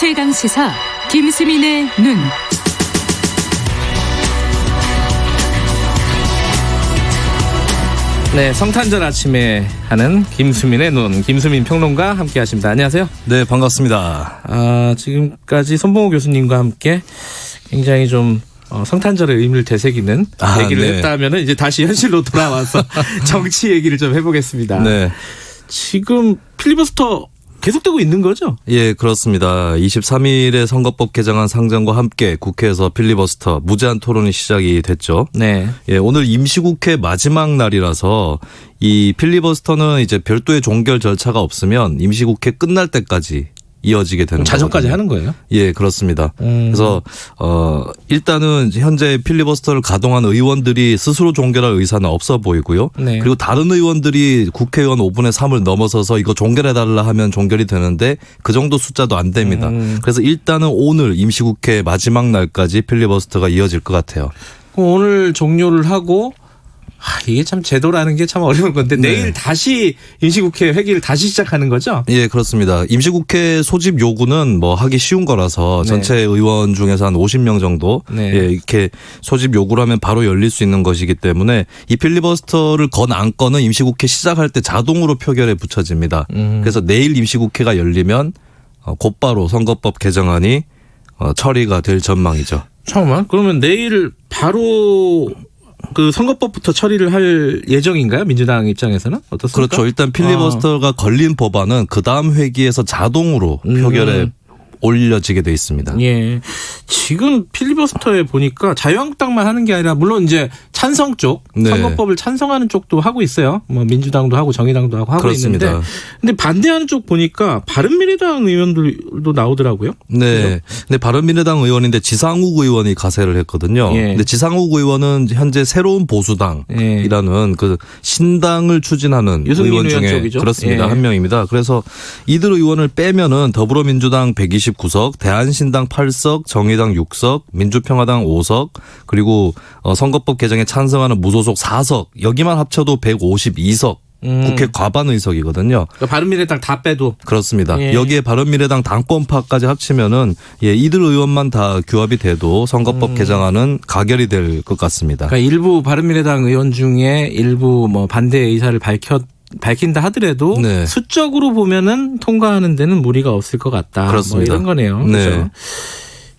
최강시사 김수민의 눈. 네, 성탄절 아침에 하는 김수민의 눈, 김수민 평론가 함께 하십니다. 안녕하세요. 네, 반갑습니다. 지금까지 손봉호 교수님과 함께 굉장히 좀 성탄절의 의미를 되새기는 얘기를 네. 했다면 이제 다시 현실로 돌아와서 정치 얘기를 좀 해보겠습니다. 네. 지금 필리버스터 계속되고 있는 거죠? 예, 그렇습니다. 23일에 선거법 개정안 상정과 함께 국회에서 필리버스터 무제한 토론이 시작이 됐죠. 네. 예, 오늘 임시국회 마지막 날이라서 이 필리버스터는 이제 별도의 종결 절차가 없으면 임시국회 끝날 때까지 이어지게 되는 자정까지 거거든요. 하는 거예요? 예, 그렇습니다. 그래서 일단은 현재 필리버스터를 가동한 의원들이 스스로 종결할 의사는 없어 보이고요. 네. 그리고 다른 의원들이 국회의원 5분의 3을 넘어서서 이거 종결해달라 하면 종결이 되는데 그 정도 숫자도 안 됩니다. 그래서 일단은 오늘 임시국회 마지막 날까지 필리버스터가 이어질 것 같아요. 오늘 종료를 하고 이게 참 제도라는 게 참 어려운 건데 내일 다시 임시국회 회기를 다시 시작하는 거죠? 예, 그렇습니다. 임시국회 소집 요구는 뭐 하기 쉬운 거라서 전체 의원 중에서 한 50명 정도 예, 이렇게 소집 요구를 하면 바로 열릴 수 있는 것이기 때문에 이 필리버스터를 건 안 건은 임시국회 시작할 때 자동으로 표결에 붙여집니다. 그래서 내일 임시국회가 열리면 곧바로 선거법 개정안이 처리가 될 전망이죠. 잠깐만, 그러면 내일 바로 그 선거법부터 처리를 할 예정인가요? 민주당 입장에서는 어떻습니까? 그렇죠. 일단 필리버스터가 걸린 법안은 그 다음 회기에서 자동으로 표결에 올려지게 돼 있습니다. 예. 지금 필리버스터에 보니까 자유한국당만 하는 게 아니라 물론 이제 찬성 쪽, 선거법을 찬성하는 쪽도 하고 있어요. 뭐 민주당도 하고 정의당도 하고 그렇습니다. 있는데, 근데 반대하는 쪽 보니까 바른미래당 의원들도 나오더라고요. 네. 그렇죠? 근데 바른미래당 의원인데 지상욱 의원이 가세를 했거든요. 예. 근데 지상욱 의원은 현재 새로운 보수당이라는 그 신당을 추진하는 의원 중에 쪽이죠? 그렇습니다. 예. 한 명입니다. 그래서 이들 의원을 빼면은 더불어민주당 129석, 대한신당 8석, 정의당 6석, 민주평화당 5석, 그리고 선거법 개정에 찬성하는 무소속 4석, 여기만 합쳐도 152석. 국회 과반 의석이거든요. 그러니까 바른미래당 다 빼도. 그렇습니다. 예. 여기에 바른미래당 당권파까지 합치면은 이들 의원만 다 규합이 돼도 선거법 개정안은 가결이 될 것 같습니다. 그러니까 일부 바른미래당 의원 중에 일부 뭐 반대 의사를 밝힌다 하더라도 수적으로 보면은 통과하는 데는 무리가 없을 것 같다. 그렇습니다. 뭐 이런 거네요. 그렇죠.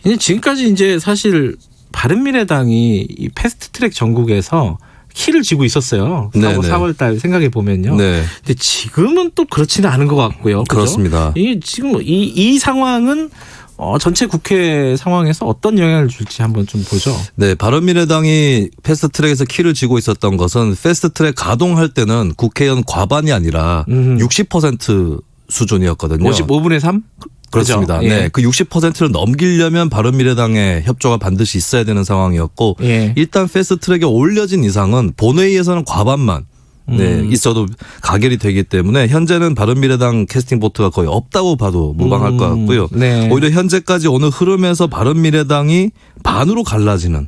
이제 지금까지 이제 사실 바른미래당이 이 패스트트랙 전국에서 키를 쥐고 있었어요. 4월 달 생각해 보면요. 근데 지금은 또 그렇지는 않은 것 같고요. 그죠? 그렇습니다. 이게 지금 이 상황은 전체 국회 상황에서 어떤 영향을 줄지 한번 좀 보죠. 네, 바른미래당이 패스트트랙에서 키를 쥐고 있었던 것은 패스트트랙 가동할 때는 국회의원 과반이 아니라 60% 수준이었거든요. 55분의 3? 그렇습니다. 그렇죠? 네, 그 60%를 넘기려면 바른미래당의 협조가 반드시 있어야 되는 상황이었고 일단 패스트트랙에 올려진 이상은 본회의에서는 과반만 있어도 가결이 되기 때문에 현재는 바른미래당 캐스팅 보트가 거의 없다고 봐도 무방할 것 같고요. 오히려 현재까지 오는 흐름에서 바른미래당이 반으로 갈라지는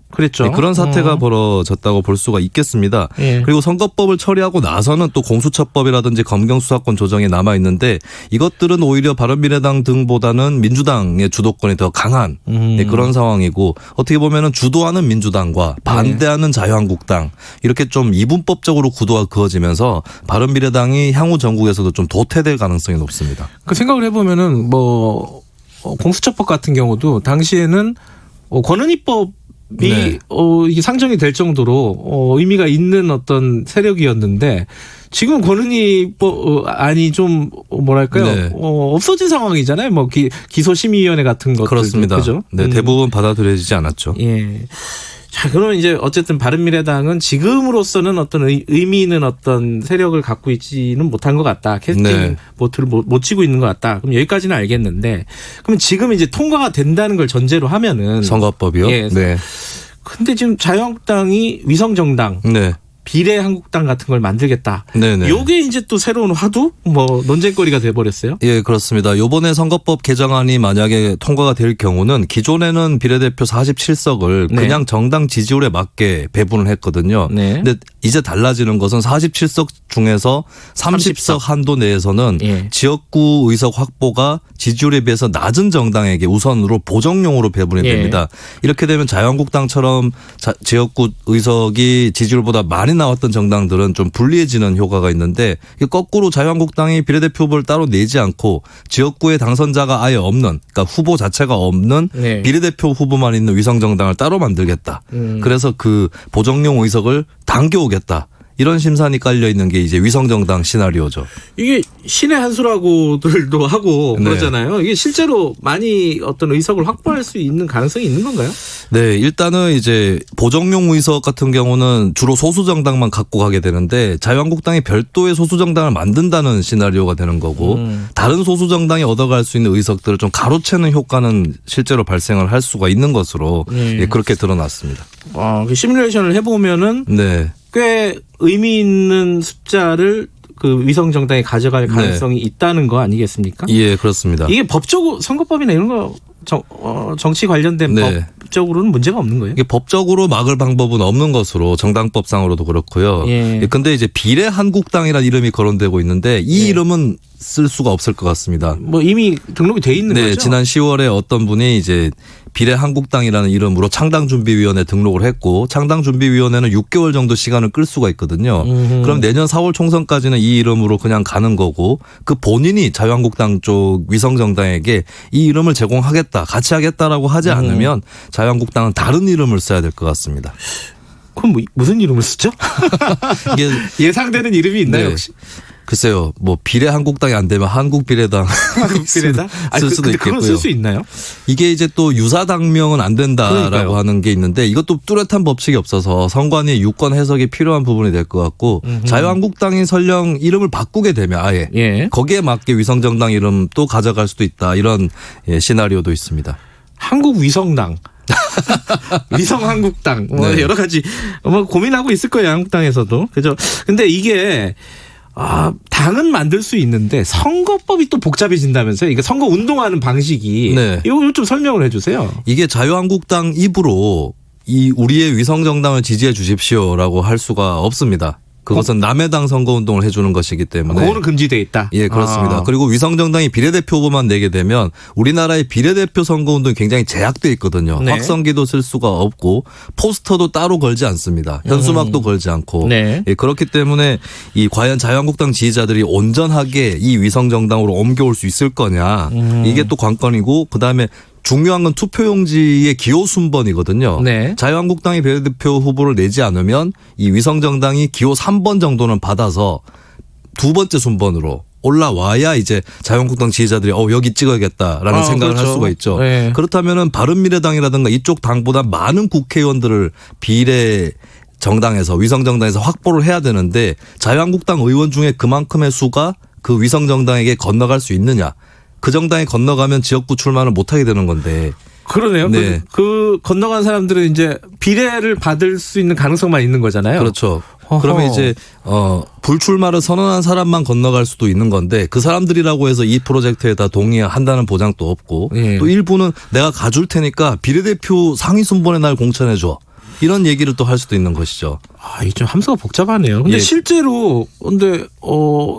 그런 사태가 벌어졌다고 볼 수가 있겠습니다. 그리고 선거법을 처리하고 나서는 또 공수처법이라든지 검경수사권 조정이 남아 있는데 이것들은 오히려 바른미래당 등보다는 민주당의 주도권이 더 강한 그런 상황이고 어떻게 보면은 주도하는 민주당과 반대하는 자유한국당 이렇게 좀 이분법적으로 구도가 그어지면서 바른미래당이 향후 전국에서도 좀 도태될 가능성이 높습니다. 그 생각을 해보면은 뭐 공수처법 같은 경우도 당시에는 권은희법이 이게 상정이 될 정도로 의미가 있는 어떤 세력이었는데 지금 권은희법 안이 좀 뭐랄까요 없어진 상황이잖아요. 뭐 기소심의위원회 같은 것들 그렇습니다. 그죠? 네, 대부분 받아들여지지 않았죠. 예. 자, 그러면 이제 어쨌든 바른미래당은 지금으로서는 어떤 의미 있는 어떤 세력을 갖고 있지는 못한 것 같다. 캐스팅 보트를 못 치고 있는 것 같다. 그럼 여기까지는 알겠는데, 그러면 지금 이제 통과가 된다는 걸 전제로 하면은 선거법이요? 네. 근데 지금 자유한국당이 위성정당 비례 한국당 같은 걸 만들겠다. 네네. 요게 이제 또 새로운 화두 뭐 논쟁거리가 돼버렸어요. 예, 그렇습니다. 요번에 선거법 개정안이 만약에 통과가 될 경우는 기존에는 비례대표 47석을 네. 그냥 정당 지지율에 맞게 배분을 했거든요. 네. 근데 이제 달라지는 것은 47석 중에서 30석 한도 내에서는 예. 지역구 의석 확보가 지지율에 비해서 낮은 정당에게 우선으로 보정용으로 배분이 예. 됩니다. 이렇게 되면 자유한국당처럼 지역구 의석이 지지율보다 많이 나왔던 정당들은 좀 불리해지는 효과가 있는데 거꾸로 자유한국당이 비례대표 후보를 따로 내지 않고 지역구에 당선자가 아예 없는 그러니까 후보 자체가 없는 네. 비례대표 후보만 있는 위성정당을 따로 만들겠다. 그래서 그 보정용 의석을 당겨오겠다. 이런 심산이 깔려 있는 게 이제 위성정당 시나리오죠. 이게 신의 한 수라고들도 하고 네. 그러잖아요. 이게 실제로 많이 어떤 의석을 확보할 수 있는 가능성이 있는 건가요? 네, 일단은 이제 보정용 의석 같은 경우는 주로 소수정당만 갖고 가게 되는데 자유한국당이 별도의 소수정당을 만든다는 시나리오가 되는 거고 다른 소수정당이 얻어갈 수 있는 의석들을 좀 가로채는 효과는 실제로 발생을 할 수가 있는 것으로 예, 그렇게 드러났습니다. 그 시뮬레이션을 해보면은 네. 꽤 의미 있는 숫자를 그 위성 정당이 가져갈 가능성이 있다는 거 아니겠습니까? 예, 그렇습니다. 이게 법적으로 선거법이나 이런 거 정치 관련된 네. 법적으로는 문제가 없는 거예요? 이게 법적으로 막을 방법은 없는 것으로 정당법상으로도 그렇고요. 예. 근데 이제 비례 한국당이라는 이름이 거론되고 있는데 이 이름은 쓸 수가 없을 것 같습니다. 뭐 이미 등록이 돼 있는 네, 거죠? 지난 10월에 어떤 분이 이제 비례한국당이라는 이름으로 창당준비위원회 등록을 했고 창당준비위원회는 6개월 정도 시간을 끌 수가 있거든요. 그럼 내년 4월 총선까지는 이 이름으로 그냥 가는 거고 그 본인이 자유한국당 쪽 위성정당에게 이 이름을 제공하겠다, 같이 하겠다라고 하지 않으면 자유한국당은 다른 이름을 써야 될 것 같습니다. 그럼 뭐 무슨 이름을 쓰죠? 이게 예상되는 이름이 있나요 네. 혹시? 글쎄요, 뭐 비례 한국당이 안 되면 한국비례당 한국비례당? 쓸 수도 근데 그건 있겠고요. 쓸 수 있나요? 이게 이제 또 유사당명은 안 된다라고 그러니까요. 하는 게 있는데 이것도 뚜렷한 법칙이 없어서 선관위 유권 해석이 필요한 부분이 될 것 같고 자유한국당이 설령 이름을 바꾸게 되면 아예 예. 거기에 맞게 위성정당 이름 또 가져갈 수도 있다 이런 예, 시나리오도 있습니다. 한국 위성당. 위성 한국당. 뭐 네. 여러 가지 뭐 고민하고 있을 거예요. 한국당에서도. 그죠? 근데 이게 당은 만들 수 있는데 선거법이 또 복잡해진다면서요. 이게 선거 운동하는 방식이. 네. 이거 좀 설명을 해 주세요. 이게 자유한국당 입으로 이 우리의 위성정당을 지지해 주십시오라고 할 수가 없습니다. 그것은 남의 당 선거운동을 해주는 것이기 때문에. 그거는 금지돼 있다. 예, 그렇습니다. 그리고 위성정당이 비례대표 후보만 내게 되면 우리나라의 비례대표 선거운동이 굉장히 제약돼 있거든요. 네. 확성기도 쓸 수가 없고 포스터도 따로 걸지 않습니다. 현수막도 걸지 않고. 네. 예, 그렇기 때문에 이 과연 자유한국당 지지자들이 온전하게 이 위성정당으로 옮겨올 수 있을 거냐. 이게 또 관건이고 그다음에 중요한 건 투표용지의 기호 순번이거든요. 네. 자유한국당이 비례대표 후보를 내지 않으면 이 위성정당이 기호 3번 정도는 받아서 두 번째 순번으로 올라와야 이제 자유한국당 지지자들이 여기 찍어야겠다라는 생각을 그렇죠. 할 수가 있죠. 네. 그렇다면은 바른미래당이라든가 이쪽 당보다 많은 국회의원들을 비례 정당에서 위성정당에서 확보를 해야 되는데 자유한국당 의원 중에 그만큼의 수가 그 위성정당에게 건너갈 수 있느냐. 그 정당에 건너가면 지역구 출마를 못하게 되는 건데. 그러네요. 네. 그 건너간 사람들은 이제 비례를 받을 수 있는 가능성만 있는 거잖아요. 그렇죠. 허허. 그러면 이제 불출마를 선언한 사람만 건너갈 수도 있는 건데 그 사람들이라고 해서 이 프로젝트에 다 동의한다는 보장도 없고 예. 또 일부는 내가 가줄 테니까 비례대표 상위 순번에 날 공천해 줘. 이런 얘기를 또 할 수도 있는 것이죠. 이게 좀 함수가 복잡하네요. 근데 예. 실제로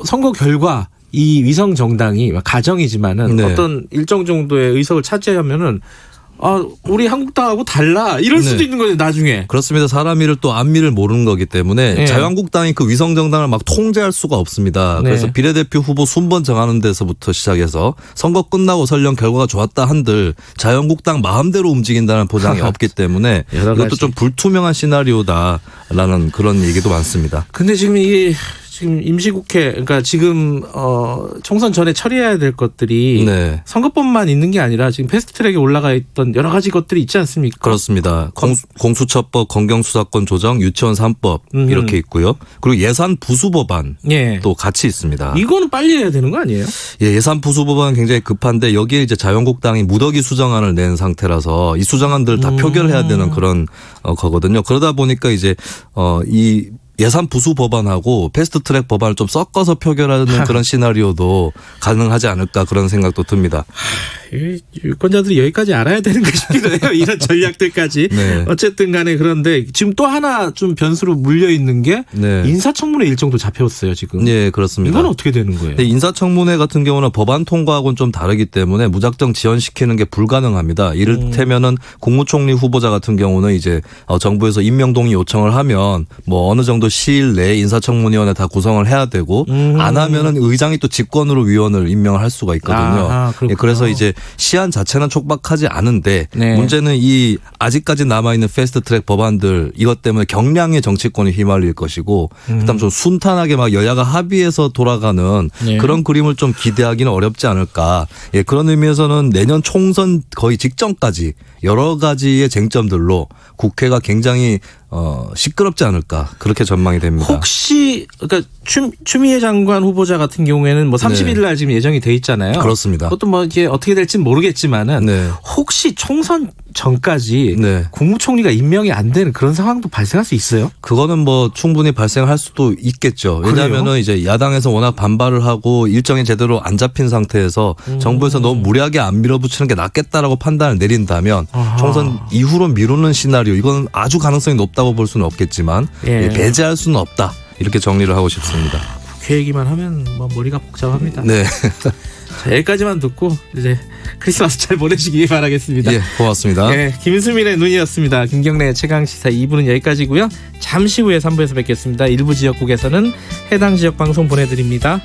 선거 결과 이 위성 정당이 가정이지만은 네. 어떤 일정 정도의 의석을 차지하면은 우리 한국당하고 달라 이럴 수도 네. 있는 거죠 나중에. 그렇습니다. 사람 일을 또 앞일을 모르는 거기 때문에 네. 자유한국당이 그 위성정당을 막 통제할 수가 없습니다. 네. 그래서 비례대표 후보 순번 정하는 데서부터 시작해서 선거 끝나고 설령 결과가 좋았다 한들 자유한국당 마음대로 움직인다는 보장이 없기 때문에 여러 가지. 이것도 좀 불투명한 시나리오다라는 그런 얘기도 많습니다. 근데 지금 이게 지금 임시국회 그러니까 지금 총선 전에 처리해야 될 것들이 네. 선거법만 있는 게 아니라 지금 패스트트랙에 올라가 있던 여러 가지 것들이 있지 않습니까? 그렇습니다. 공수처법, 검경수사권 조정, 유치원 3법 이렇게 있고요. 그리고 예산 부수 법안 예. 또 같이 있습니다. 이거는 빨리 해야 되는 거 아니에요? 예, 예산 부수 법안은 굉장히 급한데 여기에 이제 자유한국당이 무더기 수정안을 낸 상태라서 이 수정안들을 다 표결해야 되는 그런 거거든요. 그러다 보니까 이제 이 예산 부수 법안하고 패스트트랙 법안을 좀 섞어서 표결하는 그런 시나리오도 가능하지 않을까 그런 생각도 듭니다. 유권자들이 여기까지 알아야 되는 거 싶기도 해요. 이런 전략들까지. 네. 어쨌든 간에 그런데 지금 또 하나 좀 변수로 물려 있는 게 네. 인사청문회 일정도 잡혔어요 지금. 네, 그렇습니다. 이건 어떻게 되는 거예요? 네, 인사청문회 같은 경우는 법안 통과하고는 좀 다르기 때문에 무작정 지연시키는 게 불가능합니다. 이를테면은 국무총리 후보자 같은 경우는 이제 정부에서 임명동의 요청을 하면 뭐 어느 정도 시일 내에 인사청문위원회 다 구성을 해야 되고 안 하면은 의장이 또 직권으로 위원을 임명을 할 수가 있거든요. 예, 그래서 이제 시한 자체는 촉박하지 않은데 네. 문제는 이 아직까지 남아있는 패스트트랙 법안들 이것 때문에 경량의 정치권이 휘말릴 것이고 그다음 좀 순탄하게 막 여야가 합의해서 돌아가는 네. 그런 그림을 좀 기대하기는 어렵지 않을까. 예, 그런 의미에서는 내년 총선 거의 직전까지 여러 가지의 쟁점들로 국회가 굉장히 시끄럽지 않을까 그렇게 전망이 됩니다. 혹시 그러니까 추미애 장관 후보자 같은 경우에는 뭐 30일 날 지금 예정이 돼 있잖아요. 그렇습니다. 그것도 뭐 이게 어떻게 될지는 모르겠지만은 네. 혹시 총선 전까지 네. 국무총리가 임명이 안 되는 그런 상황도 발생할 수 있어요? 그거는 뭐 충분히 발생할 수도 있겠죠. 왜냐하면은 이제 야당에서 워낙 반발을 하고 일정이 제대로 안 잡힌 상태에서 정부에서 너무 무리하게 안 밀어붙이는 게 낫겠다라고 판단을 내린다면 총선 이후로 미루는 시나리오 이건 아주 가능성이 높다고 볼 수는 없겠지만 예. 배제할 수는 없다. 이렇게 정리를 하고 싶습니다. 국회 얘기만 하면 뭐 머리가 복잡합니다. 네. 자, 여기까지만 듣고 이제 크리스마스 잘 보내시기 바라겠습니다. 예, 고맙습니다. 네, 김수민의 눈이었습니다. 김경래 최강시사 2부는 여기까지고요. 잠시 후에 3부에서 뵙겠습니다. 일부 지역국에서는 해당 지역 방송 보내드립니다.